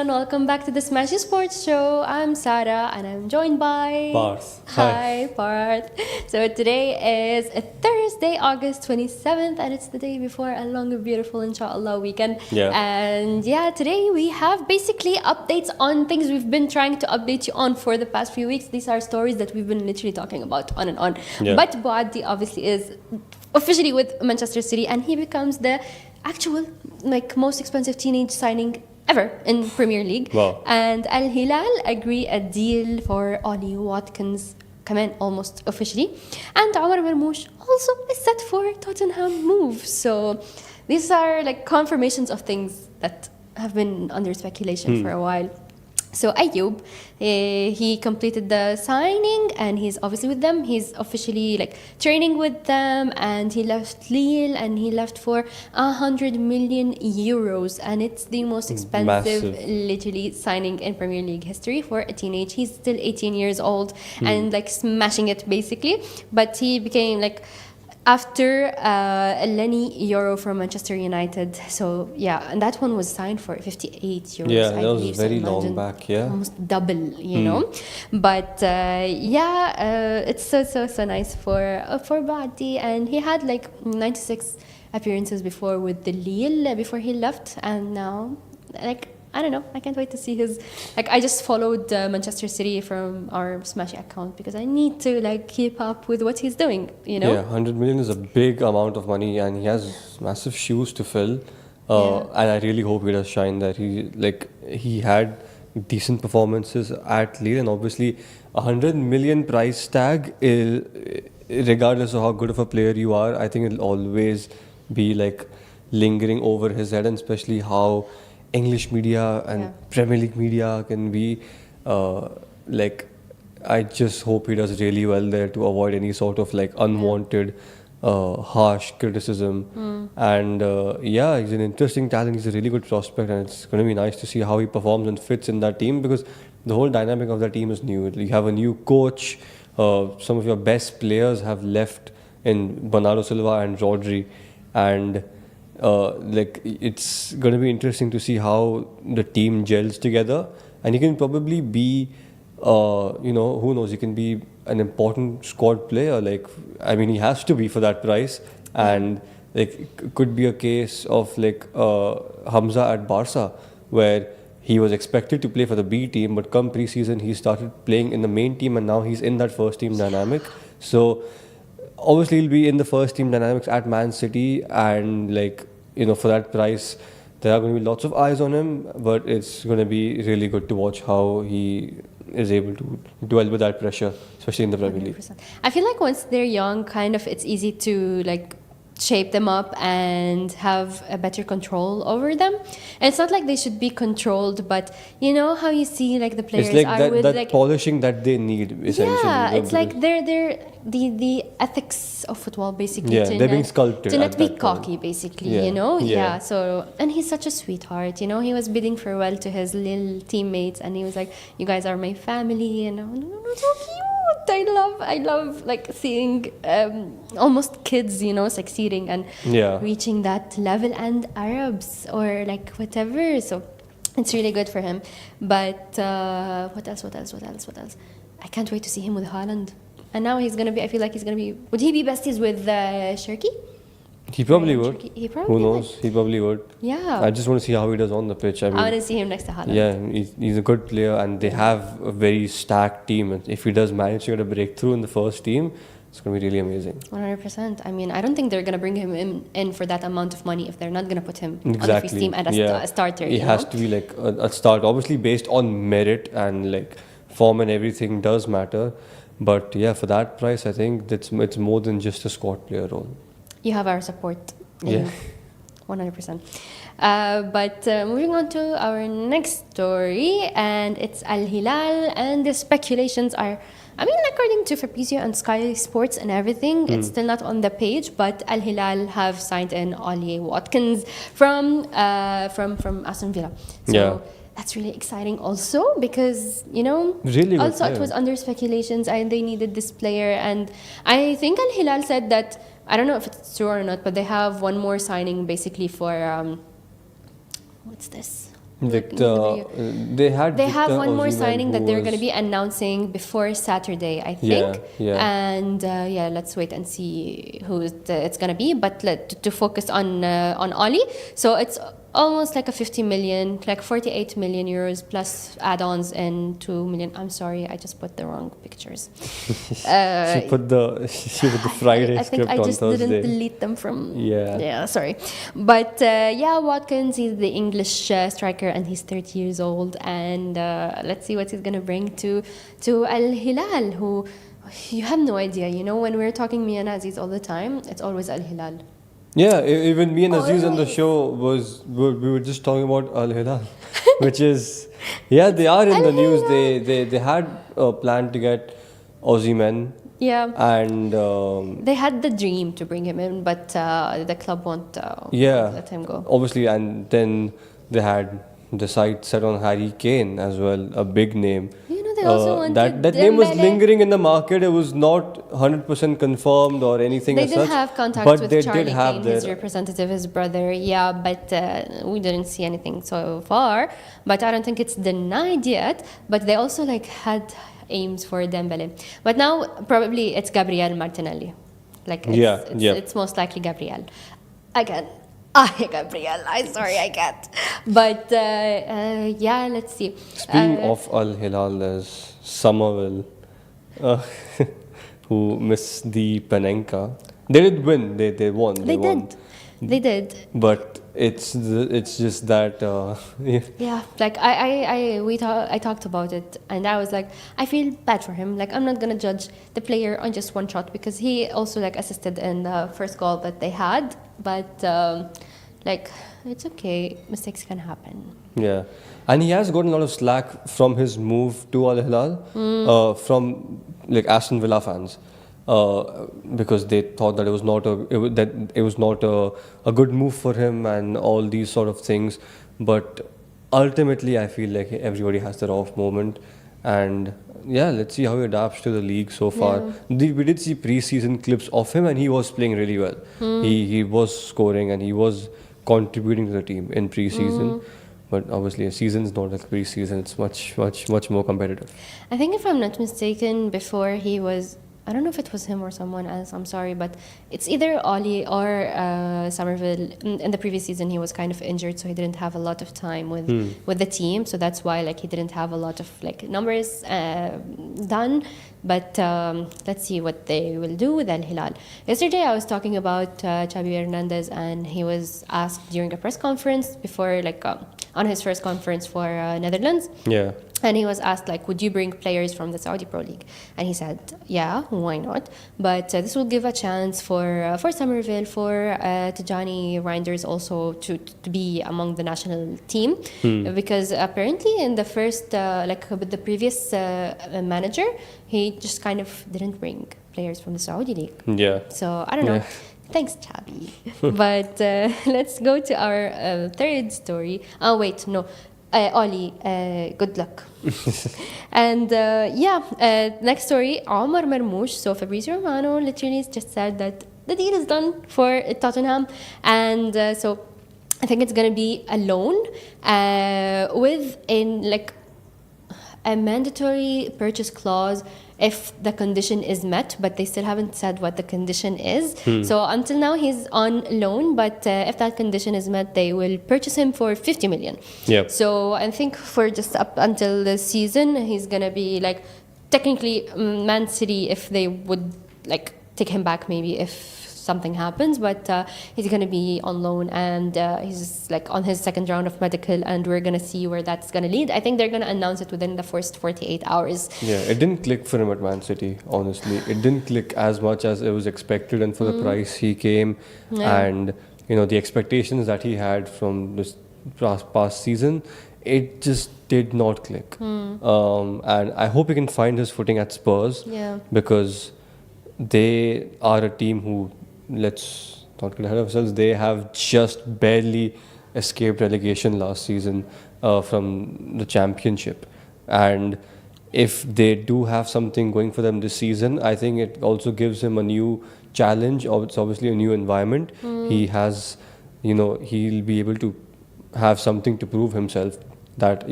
and welcome back to the Smashi Sports Show. I'm Sarah and I'm joined by Parth. Hi, Parth. So today is a Thursday, August 27th, and it's the day before a long and beautiful, inshallah, weekend. Yeah. And yeah, today we have basically updates on things we've been trying to update you on for the past few weeks. These are stories that we've been literally talking about on and on. Yeah. But Bouaddi obviously is officially with Manchester City, and he becomes the actual most expensive teenage signing ever in Premier League. Wow. And Al Hilal agree a deal for Ollie, Watkins, كمان almost officially, and Omar Marmoush also is set for Tottenham move. So these are confirmations of things that have been under speculation for a while. So Ayoub, he completed the signing and he's obviously with them. He's officially training with them, and he left Lille and he left for 100 million euros, and it's the most expensive literally signing in Premier League history for a teenage. He's still 18 years old and smashing it basically, but he became after Lenny Euro from Manchester United. So yeah, and that one was signed for 58 euros. Yeah, I that was believe. very So long back, yeah. Almost double, you know. But it's so nice for Bouaddi, and he had 96 appearances before with the Lille before he left, and now I don't know. I can't wait to see his. I just followed Manchester City from our Smashi account because I need to keep up with what he's doing. You know. Yeah, 100 million is a big amount of money, and he has massive shoes to fill. And I really hope he does shine there. He had decent performances at Lille, and obviously 100 million price tag, regardless of how good of a player you are, I think it'll always be lingering over his head, and especially how English media and Premier League media can be I just hope he does really well there to avoid any sort of unwanted harsh criticism. And he's an interesting talent. He's a really good prospect, and it's going to be nice to see how he performs and fits in that team, because the whole dynamic of that team is new. You have a new coach. Some of your best players have left in Bernardo Silva and Rodri, and it's going to be interesting to see how the team gels together, and he can probably be who knows, he can be an important squad player. He has to be for that price, and it could be a case of Hamza at Barca, where he was expected to play for the B team, but come pre-season he started playing in the main team, and now he's in that first team dynamic. So obviously he'll be in the first team dynamics at Man City, and for that price there are going to be lots of eyes on him, but it's going to be really good to watch how he is able to dwell with that pressure, especially in the Premier League. 100%. I feel once they're young, it's easy to shape them up and have a better control over them. And it's not they should be controlled, but you know how you see the players it's are that, with that polishing that they need, essentially. Yeah, it's they're the ethics of football basically. Yeah, they're being sculpted to not be that cocky point. basically. Yeah. You know. Yeah. So, and he's such a sweetheart. You know, he was bidding farewell to his little teammates, and he was like, "You guys are my family," and so cute. I love seeing almost kids, succeeding and reaching that level, and Arabs or whatever. So it's really good for him. But what else? I can't wait to see him with Haaland. And now he's gonna be. I feel he's gonna be. Would he be besties with Shirky? He probably would. He probably Who knows? He probably would. Yeah. I just want to see how he does on the pitch. I want to see him next to Haaland. Yeah, he's a good player, and they have a very stacked team. And if he does manage to get a breakthrough in the first team, it's going to be really amazing. 100%. I don't think they're going to bring him in for that amount of money if they're not going to put him on the Exactly. first team as a starter. He has to be a start, obviously based on merit, and form and everything does matter. But yeah, for that price, I think it's more than just a squad player role. You have our support. Yeah. 100%. But moving on to our next story, and it's Al Hilal, and the speculations are, according to Fabrizio and Sky Sports and everything, it's still not on the page, but Al Hilal have signed in Ollie Watkins from Aston Villa. So that's really exciting also, because really also good it was under speculations and they needed this player, and I think Al Hilal said that, I don't know if it's true or not, but they have one more signing basically for what's this? Victor, they had They Victor have one more Osimhen, signing who that they're going to was- be announcing before Saturday, I Yeah, think. yeah. And yeah, let's wait and see who it's going to be. But to focus on Ollie, so it's almost like a 50 million, like 48 million euros plus add-ons and 2 million. I'm sorry, I just put the wrong pictures. she put the Friday I think script I on just Thursday. didn't delete them from. Yeah. Sorry. But yeah, Watkins, he's the English striker and he's 30 years old. And let's see what he's going to bring to Al Hilal, who you have no idea. You know, when we're talking me and Aziz all the time, it's always Al Hilal. Yeah, even me and Aziz on the Always. show we were just talking about Al Hilal, which is they are in the news. They had a plan to get Osimhen Yeah. and They had the dream to bring him in, but the club won't yeah, let him go. obviously, and then they had the sight set on Harry Kane as well, a big name. You know, they also wanted that name was Dembele. lingering in the market. It was not 100% confirmed or anything They as didn't such. have contact but with they Charlie did have Kane, their his representative, his brother. Yeah, but we didn't see anything so far. But I don't think it's denied yet. But they also like had aims for Dembele. But now probably it's Gabriel Martinelli. Like it's most likely Gabriel. Again. Gabriel. I'm sorry, I can't. But yeah, let's see. Speaking of Al Hilal, there's Somerville, uh, who missed the Panenka. They did win. They won. They won. They did. But it's just that Yeah, like I talked about it, and I was like, I feel bad for him. Like I'm not gonna judge the player on just one shot because he also like assisted in the first goal that they had, but like it's okay, mistakes can happen. Yeah, and he has gotten a lot of slack from his move to Al Hilal from like Aston Villa fans. Because they thought that it was not a good move for him and all these sort of things. But ultimately, I feel like everybody has their off moment, and yeah, let's see how he adapts to the league so far. We did see pre-season clips of him, and he was playing really well. He was scoring and he was contributing to the team in pre-season. But obviously, a season's not like pre-season; it's much more competitive. I think if I'm not mistaken, before he was, I don't know if it was him or someone else, I'm sorry, but it's either Ollie or Somerville. In the previous season, he was kind of injured, so he didn't have a lot of time with the team. So that's why like he didn't have a lot of like numbers done. But let's see what they will do with Al Hilal. Yesterday, I was talking about Xabi Hernandez, and he was asked during a press conference before like on his first conference for Netherlands. Yeah. And he was asked, like, would you bring players from the Saudi Pro League? And he said, yeah, why not? But this will give a chance for Somerville, for Tijani Reinders also to be among the national team. Because apparently in the first, like with the previous manager, he just kind of didn't bring players from the Saudi League. Yeah. So, I don't know. Thanks, Chabi. But let's go to our third story. Oh, wait, no. Ollie, good luck. And next story, Omar Marmoush. So Fabrizio Romano literally just said that the deal is done for Tottenham. And so I think it's going to be a loan with a mandatory purchase clause if the condition is met, but they still haven't said what the condition is. So until now, he's on loan, but if that condition is met, they will purchase him for 50 million. Yep. So I think for just up until the season, he's going to be like technically Man City if they would like take him back maybe if something happens, but he's going to be on loan, and he's like on his second round of medical, and we're going to see where that's going to lead. I think they're going to announce it within the first 48 hours. Yeah, it didn't click for him at Man City, honestly. It didn't click as much as it was expected, and for the price he came, and the expectations that he had from this past season, it just did not click. And I hope he can find his footing at Spurs, because they are a team who, let's not get ahead of ourselves, they have just barely escaped relegation last season from the championship. And if they do have something going for them this season, I think it also gives him a new challenge, or it's obviously a new environment. He has, he'll be able to have something to prove himself that,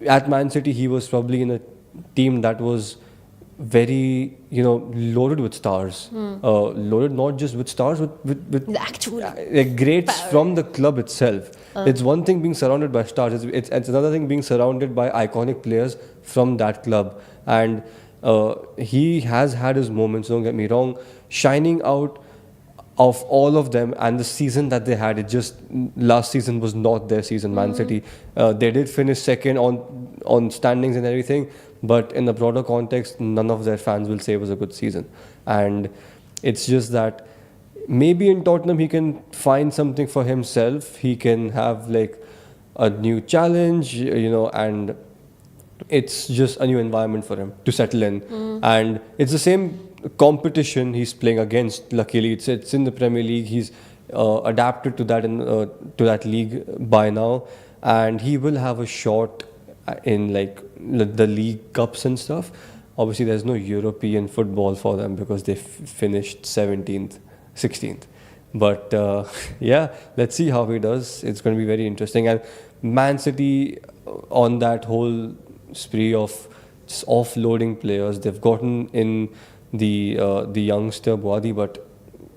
at Man City he was probably in a team that was very, loaded with stars. Loaded not just with stars, with The actual greats power. from the club itself. It's one thing being surrounded by stars. It's another thing being surrounded by iconic players from that club. And he has had his moments. Don't get me wrong. Shining out of all of them, and the season that they had, it just last season was not their season. Man City, they did finish second on standings and everything, but in the broader context, none of their fans will say it was a good season. And it's just that maybe in Tottenham he can find something for himself. He can have like a new challenge, and it's just a new environment for him to settle in. And it's the same competition he's playing against. Luckily, it's in the Premier League. He's adapted to that to that league by now, and he will have a shot in like the league cups and stuff. Obviously, there's no European football for them because they finished 17th, 16th. But yeah, let's see how he does. It's going to be very interesting. And Man City, on that whole spree of just offloading players, they've gotten in the youngster Bouaddi, but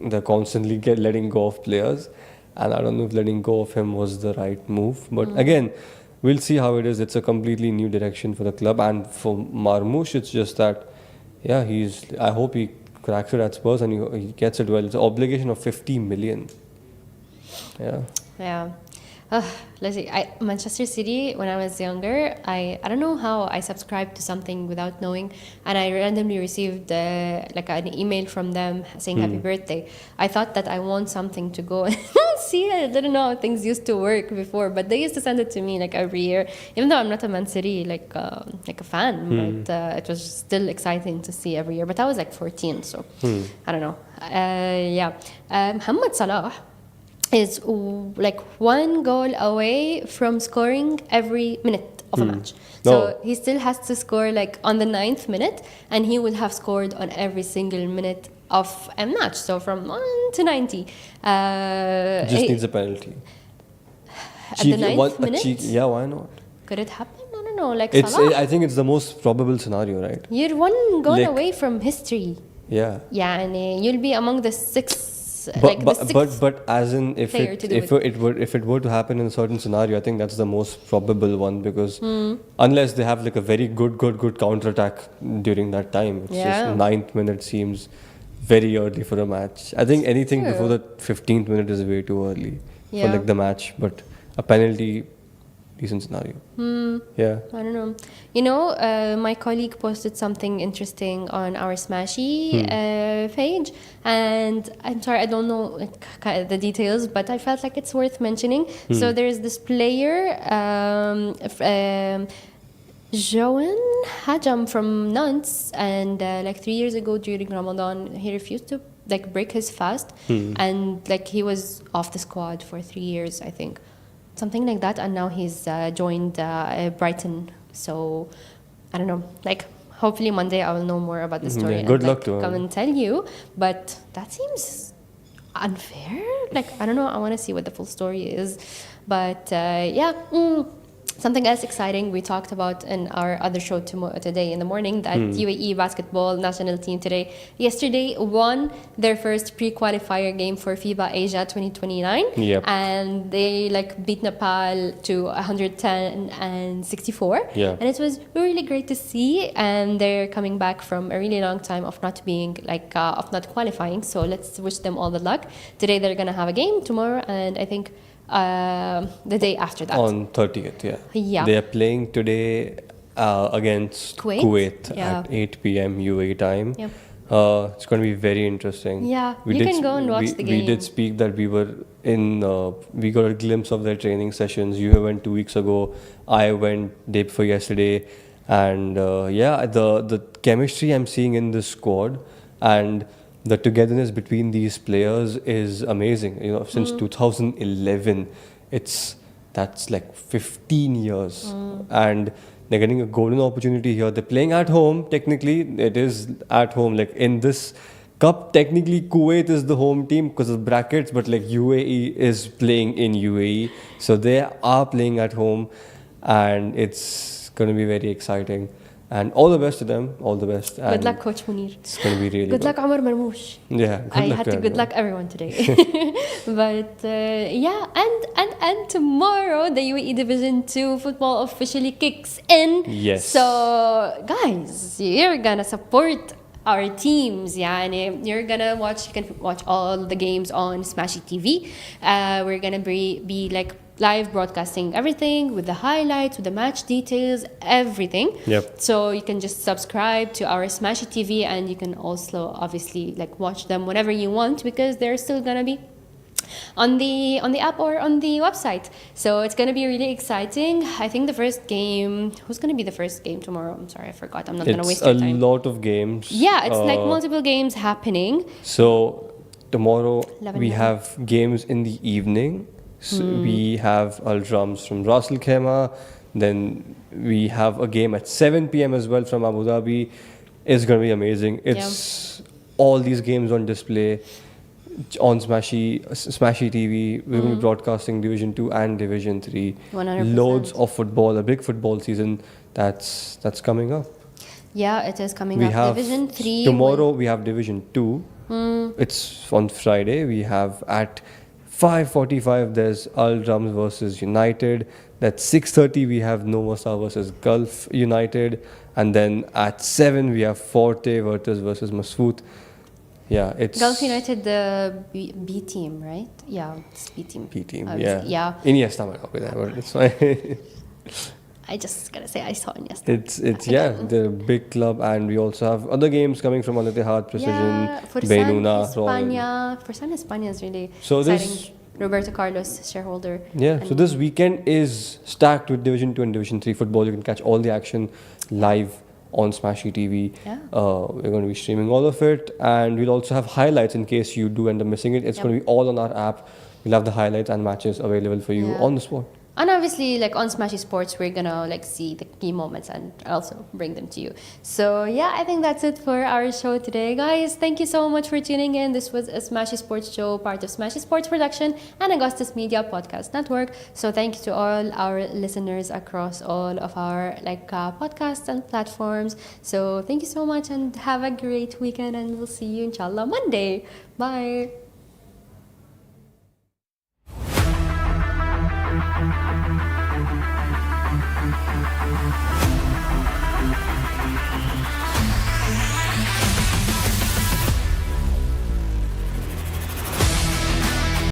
they're constantly letting go of players, and I don't know if letting go of him was the right move. But again, we'll see how it is. It's a completely new direction for the club, and for Marmoush, it's just that, yeah, I hope he cracks it at Spurs and he gets it well. It's an obligation of 50 million. Yeah. Yeah. Let's see. Manchester City, when I was younger, I don't know how I subscribed to something without knowing, and I randomly received like an email from them saying happy birthday. I thought that I want something to go and see. I didn't know how things used to work before, but they used to send it to me like every year, even though I'm not a Man City like a fan, but it was still exciting to see every year. But I was like 14, so I don't know. Yeah. Mohamed Salah is like one goal away from scoring every minute of a match. So he still has to score like on the 9th minute, and he would have scored on every single minute of a match. So from 1 to 90. Just needs a penalty. At the 9th minute? Yeah, why not? Could it happen? I don't know. Like I think it's the most probable scenario, right? You're one goal away from history. Yeah. Yeah, and you'll be among the six. But as in if it were to happen in a certain scenario, I think that's the most probable one, because unless they have like a very good counter-attack during that time, it's just 9th minute seems very early for a match. I think anything before the 15th minute is way too early for like the match, but a penalty, decent scenario. Yeah. I don't know. You know, my colleague posted something interesting on our Smashi page, and I'm sorry, I don't know the details, but I felt like it's worth mentioning. So there's this player, Joan Hajam from Nantes, and like 3 years ago during Ramadan, he refused to like break his fast, and like he was off the squad for 3 years, I think. Something like that, and now he's joined Brighton. So I don't know. Like, hopefully Monday I will know more about the story. Good luck to him. Come and tell you. But that seems unfair. Like, I don't know. I want to see what the full story is. But yeah. Something else exciting we talked about in our other show today in the morning, that UAE basketball national team yesterday won their first pre-qualifier game for FIBA Asia 2029. Yep. And they like beat Nepal to 110 and 64. Yeah. And it was really great to see. And they're coming back from a really long time of not being like, of not qualifying. So let's wish them all the luck. Today they're going to have a game, tomorrow, and I think the day after that. On 30th, yeah. Yeah. They are playing today against Kuwait at 8 p.m. UAE time. Yep. It's going to be very interesting. Yeah, you can go and watch the game. We did speak that we were we got a glimpse of their training sessions. You went 2 weeks ago. I went day before yesterday. And yeah, the chemistry I'm seeing in this squad and the togetherness between these players is amazing. You know, since 2011, that's like 15 years, and they're getting a golden opportunity here. They're playing at home. Technically, it is at home. Like in this cup, technically Kuwait is the home team because of brackets, but like UAE is playing in UAE, so they are playing at home. and it's going to be very exciting. And all the best to them, all the best. Good luck, Coach Munir. It's going to be really Good luck, Omar Marmoush. Yeah, good I luck had to to good everyone. luck everyone today. But yeah, and tomorrow the UAE Division 2 football officially kicks in. Yes. So guys, you're gonna support our teams. يعني you're gonna watch, you can watch all the games on Smashi TV. We're gonna be like live broadcasting everything with the highlights, with the match details, everything. Yep. So you can just subscribe to our Smashi TV, and you can also obviously like watch them whenever you want, because they're still gonna be on the app or on the website. So it's gonna be really exciting. I think the first game, who's gonna be the first game tomorrow? I'm sorry, I forgot. I'm not gonna It's waste a your time. lot of games. Yeah, it's like Uh, multiple games happening. So tomorrow 11, we 11. have games in the evening. So we have Al Drums from Ras Al Khaimah. Then we have a game at 7 p.m. as well from Abu Dhabi. It's going to be amazing. It's all these games on display on Smashi TV. We're going to be broadcasting Division 2 and Division 3. 100%. Loads of football, a big football season that's coming up. Yeah, it is coming We up. have Division 3 tomorrow. We have Division 2. It's on Friday. We have at 5:45. There's Al Drums versus United. At 6:30 we have Novosa versus Gulf United, and then at 7 we have Forte versus Masfout. Yeah, it's Gulf United, the B team, right? Yeah, it's B team. B team. Obviously, Yeah, Iniesta might not be there, but it's fine. I just gotta say, I saw it yesterday. It's yeah, the big club, and we also have other games coming from Al Ittihad, Precision, Fursan Benuna, Royal. España. Fursan España is really So exciting. this- Roberto Carlos, shareholder. Yeah, so And- this weekend is stacked with Division 2 and Division 3 football. You can catch all the action live on Smashi TV. Yeah. We're going to be streaming all of it, and we'll also have highlights in case you do end up missing it. It's going to be all on our app. We'll have the highlights and matches available for you Yeah. on the spot. And obviously, like on Smashy Sports, we're gonna like see the key moments and also bring them to you. So yeah, I think that's it for our show today, guys. Thank you so much for tuning in. This was a Smashy Sports show, part of Smashy Sports Production and Augustus Media Podcast Network. So thank you to all our listeners across all of our podcasts and platforms. So thank you so much, and have a great weekend, and we'll see you inshallah Monday. Bye.